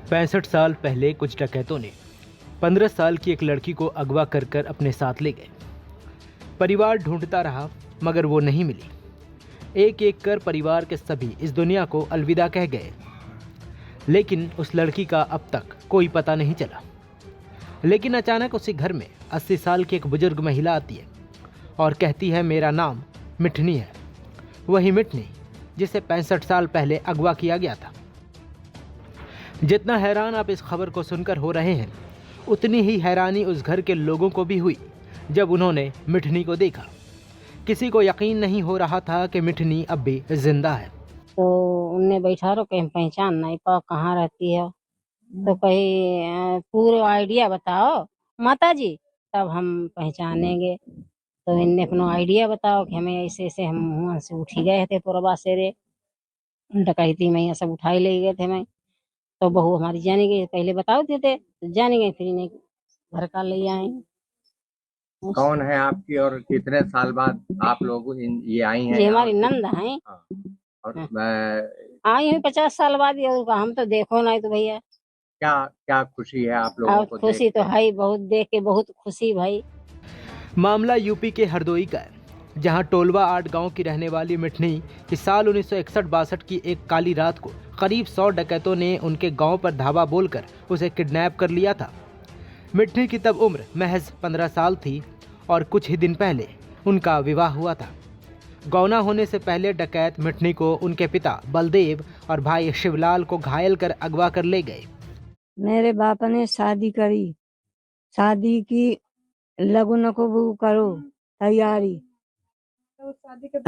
65 साल पहले कुछ डकैतों ने 15 साल की एक लड़की को अगवा कर कर अपने साथ ले गए। परिवार ढूंढता रहा मगर वो नहीं मिली। एक एक कर परिवार के सभी इस दुनिया को अलविदा कह गए, लेकिन उस लड़की का अब तक कोई पता नहीं चला। लेकिन अचानक उसी घर में 80 साल की एक बुजुर्ग महिला आती है और कहती है, मेरा नाम मिठनी है। वही मिठनी जिसे 65 साल पहले अगवा किया गया था। जितना हैरान आप इस खबर को सुनकर हो रहे हैं, उतनी ही हैरानी उस घर के लोगों को भी हुई जब उन्होंने मिठनी को देखा। किसी को यकीन नहीं हो रहा था कि मिठनी अब भी जिंदा है। तो उनने बैठा रहो, कहीं पहचान नहीं पाओ कहाँ रहती है, तो कहीं पूरे आइडिया बताओ माता जी, तब हम पहचानेंगे। तो इनने अपना आइडिया बताओ कि हमें ऐसे ऐसे, हम वहाँ से उठ ही गए थे पुरबा से रे, डकैती में यहाँ सब उठाई ले गए थे। मैं तो बहू हमारी जानी गई, पहले बताओ देते तो जानी गई, फिर इन्हें घर का ले आए। कौन है आपकी और कितने साल बाद आप लोग ये आई हैं? ये हमारी नंद है। हाँ। और आई हुई 50 साल बाद, ये हम तो देखो नहीं तो भैया। क्या क्या खुशी है आप लोगों को? खुशी तो है बहुत, देख के बहुत खुशी भाई। मामला यूपी के हरदोई का है, जहां टोलवा 8 गांव की रहने वाली मिठनी इस साल 1961-62 की एक काली रात को करीब 100 डकैतों ने उनके गांव पर धावा बोलकर उसे किडनैप कर लिया था। मिठनी की तब उम्र महज 15 साल थी और कुछ ही दिन पहले उनका विवाह हुआ था। गौना होने से पहले डकैत मिठनी को उनके पिता बलदेव और भाई शिवलाल को घायल कर अगवा कर ले गए। मेरे बाप ने शादी करी, शादी की लगन को वो करो तैयारी। तो शादी के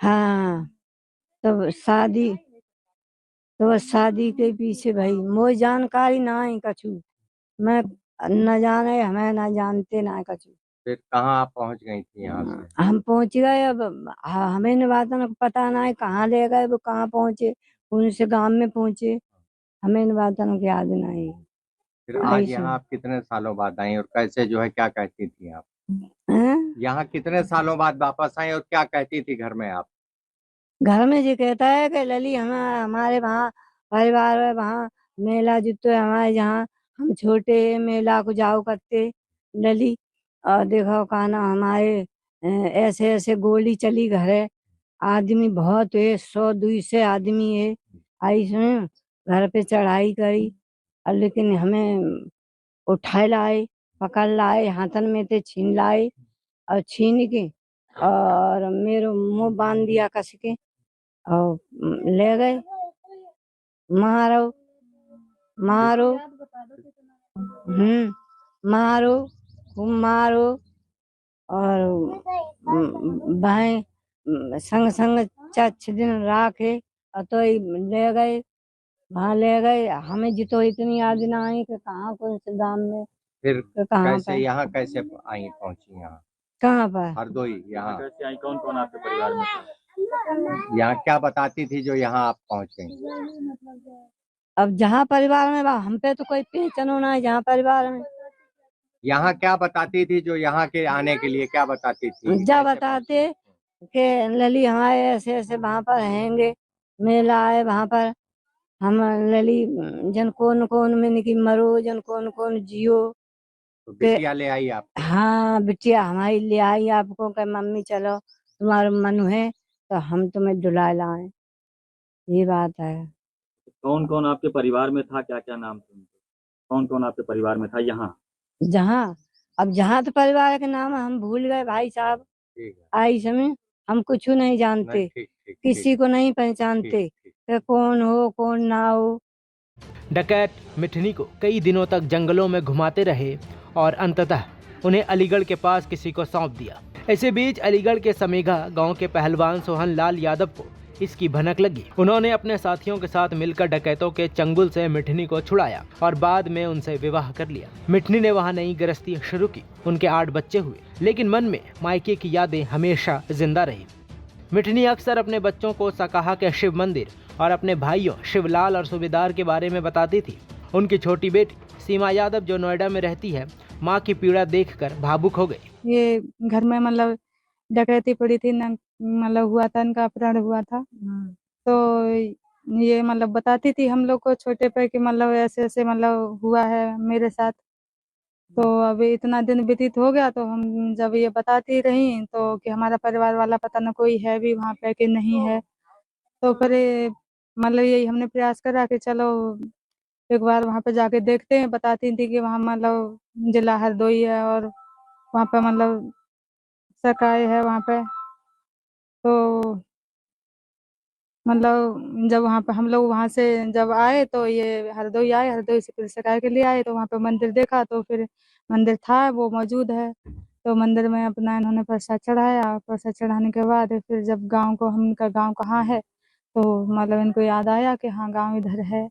हाँ तो शादी के पीछे भाई मोई जानकारी ना है कछु, मैं न जाने, हमें न जानते ना कछु। फिर कहाँ आप पहुँच गई थी यहाँ से? हम पहुंच गए, अब हमें न बात न पता ना है कहाँ ले गए, वो कहाँ पहुंचे, कौन से गांव में पहुंचे, हमें न बात न याद नहीं। फिर आज यहाँ आप कितने सालों बाद आई और कैसे जो है क्या कहती थी आप? यहाँ कितने सालों बाद वापस आई और क्या कहती थी घर में आप? घर में जी कहता है कि लली हमारे वहाँ परिवार है, वहाँ मेला जुटो है हमारे, जहाँ हम छोटे मेला को जाओ करते लली, और देखो कहना हमारे ऐसे ऐसे गोली चली घर है, आदमी बहुत है, 100-200 आदमी है, आई सुन घर पे चढ़ाई करी, और लेकिन हमें उठाए लाए, पकड़ लाए, हाथन में थे छीन लाए, और छीन के और मेरे मुंह बांध दिया कस के, और ले गए। मारो मारो, मारो खूब मारो, और भाई संग संग 4-6 दिन राखे, और तो ले गए, वहाँ ले गए। हमें जितो इतनी याद ना आई कि कहाँ कौन से गांव में, फिर कहाँ कैसे यहाँ कैसे आई पहुँची यहाँ कहाँ पर हरदोई? यहाँ कैसे आई? कौन कौन आपके परिवार में था? यहाँ क्या बताती थी जो यहाँ आप पहुँच गई? अब जहाँ परिवार में हम पे तो कोई पहचानो ना है, जहाँ परिवार में यहाँ क्या बताती थी जो यहाँ के आने के लिए क्या बताती थी? जा बताते कि लली हमारे ऐसे ऐसे वहाँ पर रहेंगे, मेला है वहाँ पर, हम लली जन कौन कौन में निकी मरो, जन कौन कौन जियो। तो बिटिया ले आई आप? हाँ बिटिया हमारी ले आई आपको कि मम्मी चलो तुम्हारा मन है तो हम तुम्हें दुला लाए, ये बात है। कौन कौन आपके परिवार में था? क्या क्या नाम थे उनके? कौन कौन आपके परिवार में था यहाँ? जहाँ अब जहाँ तो परिवार के नाम हम भूल गए भाई साहब, ठीक है। आई समय हम कुछ नहीं जानते, किसी को नहीं पहचानते कि कौन हो कौन ना हो। डकैत मिठनी को कई दिनों तक जंगलों में घुमाते रहे और अंततः उन्हें अलीगढ़ के पास किसी को सौंप दिया। इसी बीच अलीगढ़ के समेघा गांव के पहलवान सोहन लाल यादव को इसकी भनक लगी। उन्होंने अपने साथियों के साथ मिलकर डकैतों के चंगुल से मिठनी को छुड़ाया और बाद में उनसे विवाह कर लिया। मिठनी ने वहां नई गृहस्थी शुरू की। उनके 8 बच्चे हुए, लेकिन मन में मायके की यादें हमेशा जिंदा रही। मिठनी अक्सर अपने बच्चों को सकाहा के शिव मंदिर और अपने भाइयों शिवलाल और सूबेदार के बारे में बताती थी। उनकी छोटी बेटी सीमा यादव जो नोएडा में रहती है, माँ की पीड़ा देखकर भावुक हो गई। ये घर में मतलब डकैती पड़ी थी ना, मतलब हुआ था, इनका अपहरण हुआ था, तो ये मतलब बताती थी हम लोग को छोटे पे कि मतलब ऐसे ऐसे मतलब हुआ है मेरे साथ। तो अभी इतना दिन व्यतीत हो गया तो हम जब ये बताती रही तो कि हमारा परिवार वाला पता न कोई है भी वहाँ पे कि नहीं है। तो फिर मतलब यही हमने प्रयास करा कि चलो एक बार वहाँ पे जाके देखते हैं। बताती थी कि वहाँ मतलब जिला हरदोई है और वहाँ पे मतलब सकाई है वहाँ पे। तो मतलब जब वहाँ पे हम लोग वहाँ से जब आए तो ये हरदोई आए, हरदोई से फिर सगाई के लिए आए तो वहाँ पे मंदिर देखा तो फिर मंदिर था वो मौजूद है। तो मंदिर में अपना इन्होंने प्रसाद चढ़ाया। प्रसाद चढ़ाने के बाद फिर जब गांव को हमका गांव कहाँ है तो मतलब इनको याद आया कि हाँ गांव इधर है।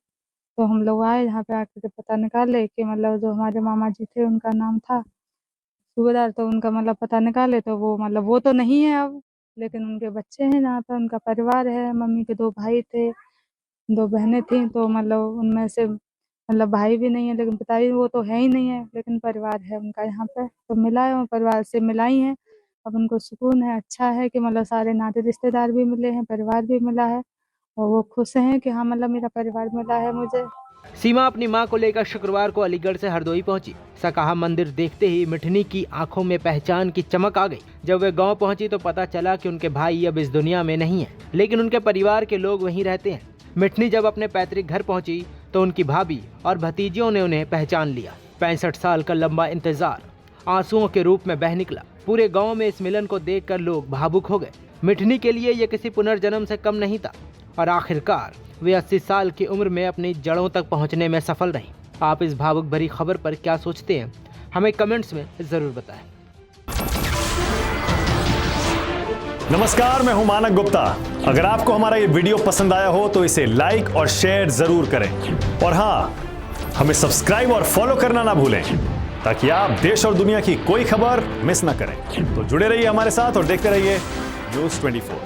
तो हम लोग आए यहाँ पे आके के पता निकाले कि मतलब जो हमारे मामा जी थे उनका नाम था सूबेदार। तो उनका मतलब पता निकाले तो वो मतलब वो तो नहीं है अब, लेकिन उनके बच्चे हैं जहाँ पे उनका परिवार है। मम्मी के 2 भाई थे, 2 बहनें थीं। तो मतलब उनमें से मतलब भाई भी नहीं है लेकिन पिताजी वो तो है ही नहीं है, लेकिन परिवार है उनका यहाँ पे। तो मिलाए वो परिवार से मिलाई हैं। अब उनको सुकून है, अच्छा है कि मतलब सारे नाते रिश्तेदार भी मिले हैं, परिवार भी मिला है और वो खुश हैं कि हाँ मतलब मेरा परिवार मिला है मुझे। सीमा अपनी मां को लेकर शुक्रवार को अलीगढ़ से हरदोई पहुंची। सकाहा मंदिर देखते ही मिठनी की आंखों में पहचान की चमक आ गई। जब वे गांव पहुंची तो पता चला कि उनके भाई अब इस दुनिया में नहीं हैं, लेकिन उनके परिवार के लोग वहीं रहते हैं। मिठनी जब अपने पैतृक घर पहुंची तो उनकी भाभी और भतीजियों ने उन्हें पहचान लिया। 65 साल का लंबा इंतजार आंसुओं के रूप में बह निकला। पूरे गाँव में इस मिलन को देखकर लोग भावुक हो गए। मिठनी के लिए यह किसी पुनर्जन्म से कम नहीं था और आखिरकार वे 80 साल की उम्र में अपनी जड़ों तक पहुंचने में सफल रही। आप इस भावुक भरी खबर पर क्या सोचते हैं, हमें कमेंट्स में जरूर बताएं। नमस्कार, मैं हूं मानक गुप्ता। अगर आपको हमारा ये वीडियो पसंद आया हो तो इसे लाइक और शेयर जरूर करें और हाँ, हमें सब्सक्राइब और फॉलो करना ना भूलें ताकि आप देश और दुनिया की कोई खबर मिस ना करें। तो जुड़े रहिए हमारे साथ और देखते रहिए न्यूज़ 24।